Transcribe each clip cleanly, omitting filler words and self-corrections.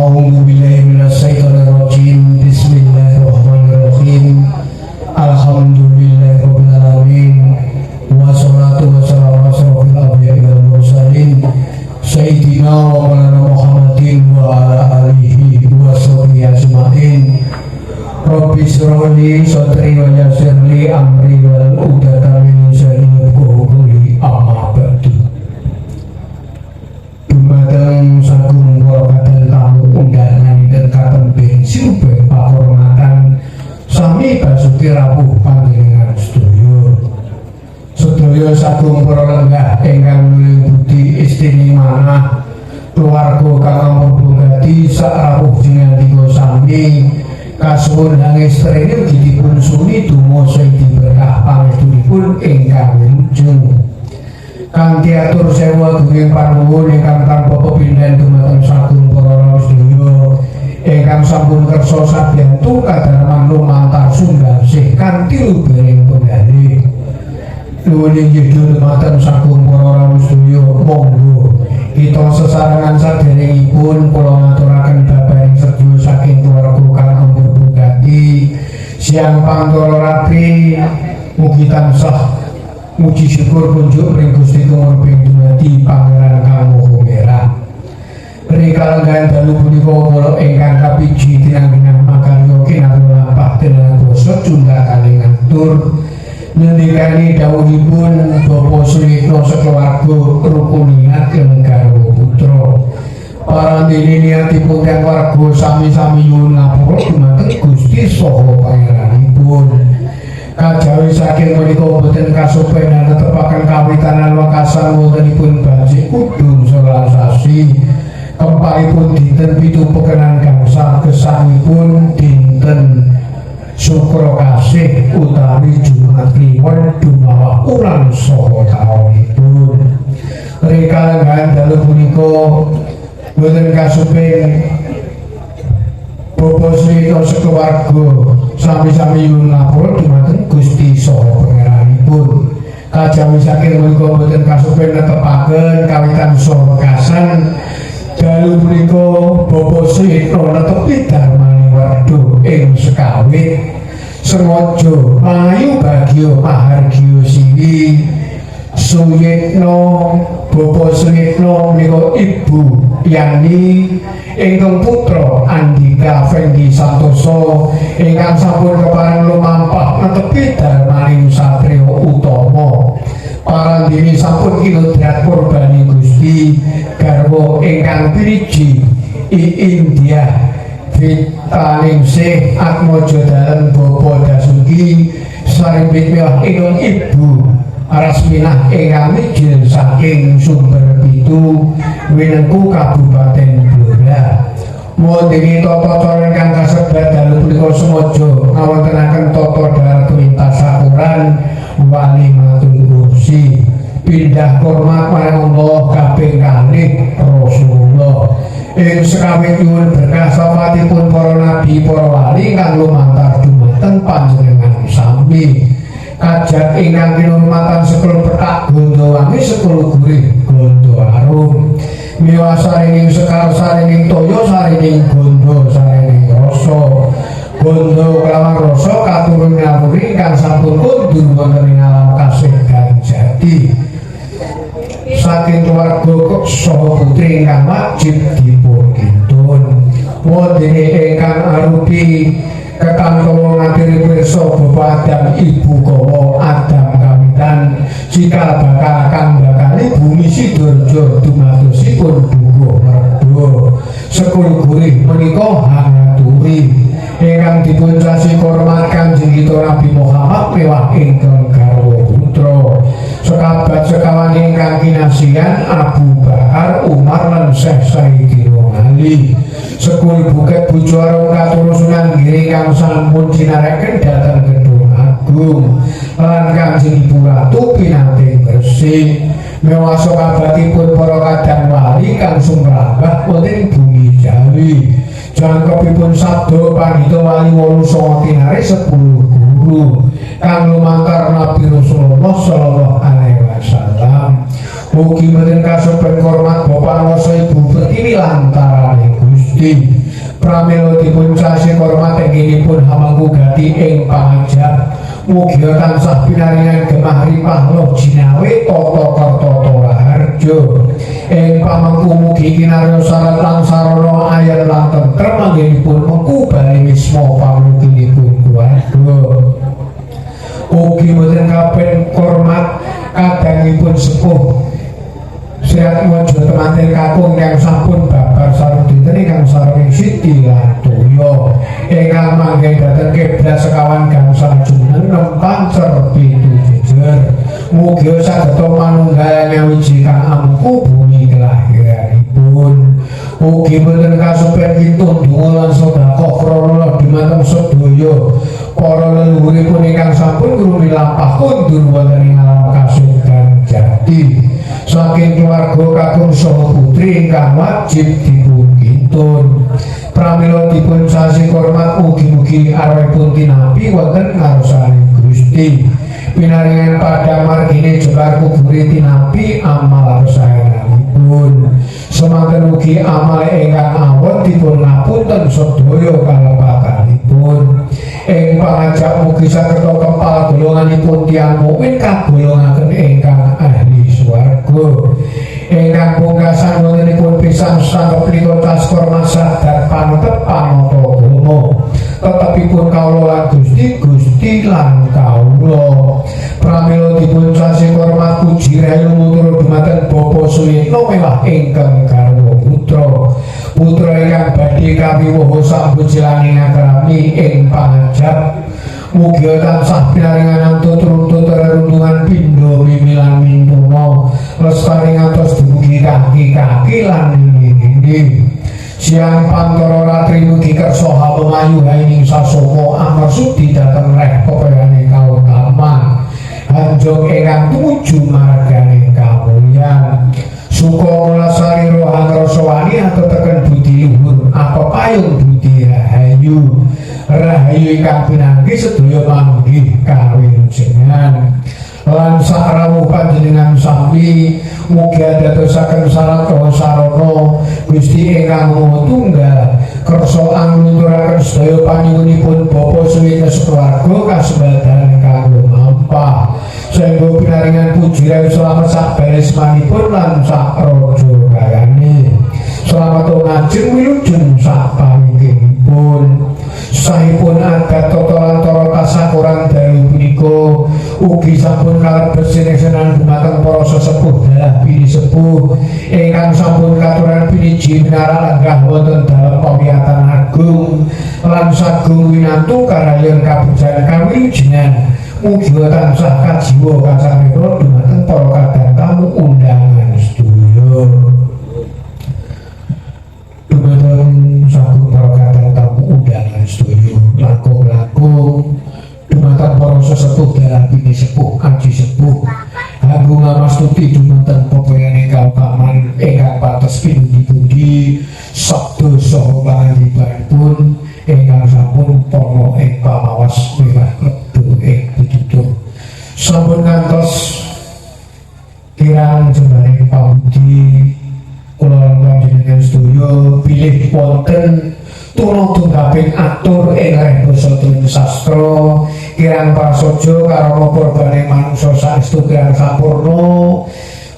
A'udzu billahi minasyaitonir rajim. Bismillahirrahmanirrahim. Alhamdulillahirabbil alamin. Wassalatu wassalamu ala asyrofil anbiya'i wal mursalin sayyidina wa maulana Muhammadin wa ala alihi wa sahbihi ajmain. Rabbi shrah li sadri wa yassir li amri wal 'uqdatam min lisani yafqahu qawli. Amma ba'du. Dumateng sagung kula tamu undangan dan katen bensin penghormatan sami basuki rawuh panjenengan sedaya sagung para lenggah ingkang budi istimewah keluarga kang murbugati sak rawuh jinandika sami kasuwun hangestrene ugi dipun suni donga sing berkah pangestunipun ingkang wilujeng kanthi atur sewu agunging panuwun ingkang tanpa pepindhan dumateng sagung para sedaya ingkang sampun kersa sabiyantu kadhareman lumantar sumbangsih kanthi lubering penggalih nuwun inggih dumateng sagung para sedaya monggo kita sesarengan saderengipun kula ngaturaken babaring sedaya saking keluarga kang murbugati siang pangkala rapi mugi tansah muji syukur kunjuk ring Gusti tumraping dumadi Pangeran kang Maha Merah. Rikala nggan dalu punika kula ingkang kapiji tinanginah makarya kinarya lampah delengen basa Sunda kalih ngatur ngendikani dawuhipun Bapak Suyitno sakeluarga rukuniat garwa putra. Parandene niatipun kang warga sami-sami nyuwun ngapura dumateng Gusti saha pangeranipun. Kajawi saking menika boten kasupenan netepaken kawitanan wekasan wontenipun banjik kudung selasasi kempakipun dinten 7 pekenan gangsal gesangipun dinten Sukra Kasih utawi Jumat Kliwon dumawah ulang saha taunipun. Rikala dalu punika boten kasupen Bapak Suyitno sekeluarga sami-sami nyuwun ngapura dumateng Gusti saha pangeranipun. Kajawi saking menika boten kasupen netepaken kawitan saha wekasan dalu punika Bapak Suyitno netepi darmane werda ing sekawit sengaja mayu bagya mahargya siwi Suyitno. Bapak Suyitno menika Ibu Yani ingkang putra Andika Fendi Santoso ingkang sampun kepareng lumampah netepi darmaning satriya utama. Parandene sampun kinodrat kurbani Gusti garwa ingkang piriji India Vitaningsih Atmaja Dalan Bapak Dasuki sarimbit mewah ingkang Ibu Rasminah ingkang mijil saking Sumber Pitu Winengku Kabupaten Blora. Wonten tata cara ingkang kasebat dalu punika semaja ngawontenaken tata darat lintas sakuran wali matur kursi pindah hormat marang Allah kaping kalih Rasulullah ing sekawit nyuwun berkah sapatipun para nabi para wali kang lumantar dumateng panjenengan sami. Kajat ingkang kinurmatan sekul petak gondo wangi sekul gurih gondo arum miwa sarining sekar sarining toyo sarining gondo sarining rasa gondo kelawan rasa katurun ngapuri kang sampun kundur wonten ing alam kasih ganjati saking keluarga saha putri ingkang wajib dipun kintun wondene ingkang arupi kekantong ngatiri pirsa Bapak Adam Ibu Kowo Adam kawitan cikal bakal kang bakali bumi Sidorjo dumadosipun dukuh merdo sekul gurih menika hangaturi ingkang dipun casi hormat Kanjeng kita Nabi Muhammad mewah ingkang garwa putra sekabat sekawan ingkang kinasihan Abu Bakar Umar lan Syekh Sayyidina Ali sekul buket bujuarong katurusunan giri kang sampun sinareken datang gedung agung lan Kanjeng Ibu Ratu pinanting bersih mewah sokabatipun para kadang wali kang sumrambah wonten bumi Jawi jangkepipun sabda pandhita wali 8 tinare 10 guru kang lumantar Nabi Rasulullah sallallahu alaihi wasallam. Mugi mboten kasebat hormat Bapak Wasa Ibu Pertiwi lantarane Gusti Pramila dipun sasi hormat ingginipun hamangku gati ing pangajab mugia tansah pinaringan gemah ripah loh jinawe tata karta harjo ing pamangku mugi kinarya sarat lan sarana ayat lan tentrem anggenipun mengku bali wisma pamungkinipun keluarga. Ugi boten kapen hormat kadangipun sepuh Sirat mojo temanten kakung yang sampun babar sarung dinten ingkang sareng siti lan toya ingkang mangke dhateng kiblat sekawan gangsal jumeneng nempang cerpi jejer mugi saged manunggal nyawiji kang amku bumi kelahiranipun ugi boten kasupen kintun donga lan sedekah krana dumateng sedaya para leluhuripun ingkang sampun ngrumi lampah kundur wonten ing alam kasudan jati saking keluarga kakung saha putri ingkang wajib dipun kintun pramila dipun sasi hormat mugi-mugi arwahipun tinampi wonten ngarsaning Gusti pinaringan padang margine jembar kubure tinampi amal kesayanganipun semanten mugi amal ingkang awon dipun ngapunten sedaya kalepatanipun ing pangajap mugi saged kepal golonganipun tiyang mukmin kagolongaken ingkang ahli swarga ingkang pungkasan wontenipun pisan sanget punika tas hormat sadar panetep panata agama tetepipun kawula lan Gusti lan kawula pramila dipun sasi hormat puji rayu mutur dumateng Bapa Suyitno mewah ingkang garwa putra ingkang badhe kawiwuh sambut jelaning akrami ing pangajap mugi tansah pinaringan tuturun rerundungan pindha mimilan mintuna lestari ngantos dumugi kaki lan nindi siang pantara ratri mugi kersa hamayu haining sasoma amersudi dhateng reh pepayane kautaman hanjong ingkang tumuju marganing kamulyan suka melasari rohan rasa wani atau tekan budi luhur apa payung budi rahayu ingkang pinanggi sedaya manggih kawilujengna lan sakrawuh panjenengan sami mugi dadosaken sarana sarana Gusti ingkang Maha Tunggal kersa angluturaken sedaya panyuwunipun Bapa Suyitno keluarga kasembadan kanggo mampah sehingga pinaringan puji rayu selamat sak beresmanipun lan sak raja kayane selamat ngajeng wilujeng sak pamingginipun sahipun adat tata lan cara tasakuran dalu punika ugi sampun kalebet sinesenan dumateng para sesepuh dalah bini sepuh ingkang sampun katuran piniji minara lenggah wonten dalem pawiyatan agung lan sagung winantu karayan kabujan kawilujengan mugi tansah kajiwa kacametra dumateng para kadang tamu undangan sedaya dumateng sagung para kadang tamu undangan sedaya langkung-langkung dumateng para sesepuh dalah bini sepuh aji sepuh agung ngamastuti dumateng pepayane kautaman ingkang patos pinudi sabda saha pangandikanipun ingkang sampun pono ing pamawas mewah lebet ing pitutur sampun ngantos kirang jembaring pamudi kula lan panjenengan sedaya bilih wonten tulung tunggaping atur ing basa sastra kirang prasaja karana korbane manungsa saestu kirang sampurna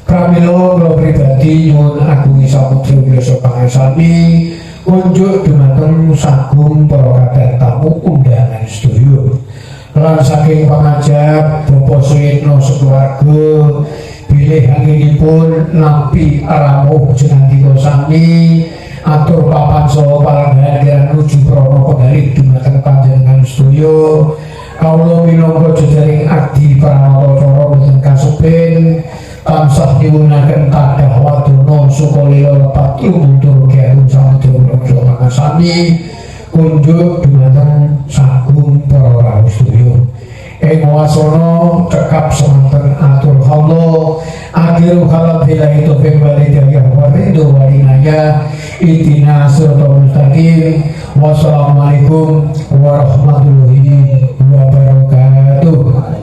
pramila kula pribadi nyuwun agungi samudra biasa pangasami kunjuk dumateng sagung para kadang tamu undangan sedaya lan saking pangajap Bapa Suyitno sekeluarga bilih anggenipun nampi ramuh jenandika sami atur papan saha palenggahan nuju prana penggalih dumateng panjenengan sedaya kawula minangka jejaring adi pranata boten kasepen tansah diwunaken tadah wadana sukalila lepat lumuntur kiagung samudra pangasami kunjuk dumateng sagung para rawuh sedaya ing wasana cekap semanten atur khala akhiru kalam billahi taufiq wal hidayah wa ridho wa inayah ihdina siratal mustaqim wassalamualaikum warahmatullahi wabarakatuh.